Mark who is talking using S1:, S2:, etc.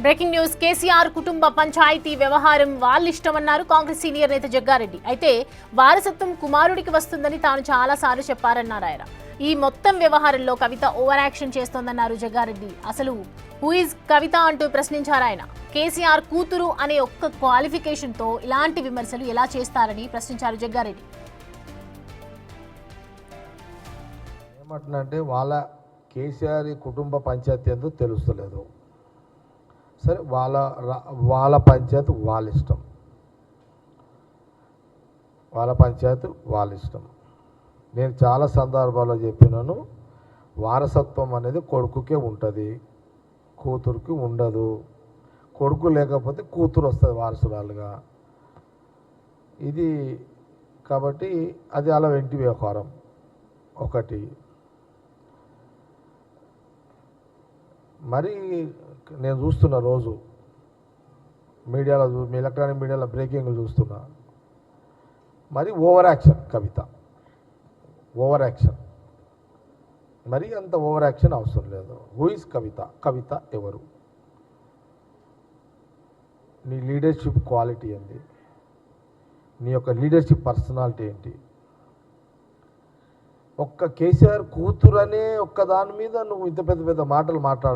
S1: Breaking news. KCR కుటుంబ పంచాయతీ వ్యవహారం వాళ్ళిష్టమన్నారు Congress senior నేత జగ్గారెడ్డి. అయితే వారసత్వం కుమారుడికి వస్తుందని తాను చాలాసార్లు చెప్పారన్నారు ఆయన. ఈ మొత్తం వ్యవహారంలో కవిత ఓవర్ యాక్షన్ చేస్తోందన్నారు జగ్గారెడ్డి. అసలు హూ ఇస్ కవిత అంటూ ప్రశ్నించారు ఆయన. కేసీఆర్ కూతురు అనే ఒక్క క్వాలిఫికేషన్తో ఇలాంటి విమర్శలు ఎలా చేస్తారని ప్రశ్నించారు జగ్గారెడ్డి.
S2: ఏమంటున్నంటే వాళ్ళ కేసీఆర్ కుటుంబ పంచాయతీ ఎందుకు తెలుస్తలేదు. సరే, వాళ్ళ పంచాయతీ వాళ్ళ ఇష్టం, వాళ్ళ పంచాయతీ వాళ్ళ ఇష్టం. నేను చాలా సందర్భాల్లో చెప్పినాను, వారసత్వం అనేది కొడుకుకే ఉంటుంది, కూతురుకి ఉండదు. కొడుకు లేకపోతే కూతురు వస్తుంది వారసురాలుగా. ఇది కాబట్టి అది అలా వెంటి వ్యవహారం. ఒకటి మరి నేను చూస్తున్నా, రోజు మీడియాలో ఎలక్ట్రానిక్ మీడియాలో బ్రేకింగ్లు చూస్తున్నా. మరి ఓవర్ యాక్షన్ కవిత, ఓవర్ యాక్షన్. మరి అంత ఓవర్ యాక్షన్ అవసరం లేదు. హూ ఇస్ కవిత? కవిత ఎవరు? నీ లీడర్షిప్ క్వాలిటీ ఏంటి? నీ యొక్క లీడర్షిప్ పర్సనాలిటీ ఏంటి? ఒక్క కేసీఆర్ కూతురు అనే ఒక్క దాని మీద నువ్వు ఇంత పెద్ద పెద్ద మాటలు మాట్లాడాలి.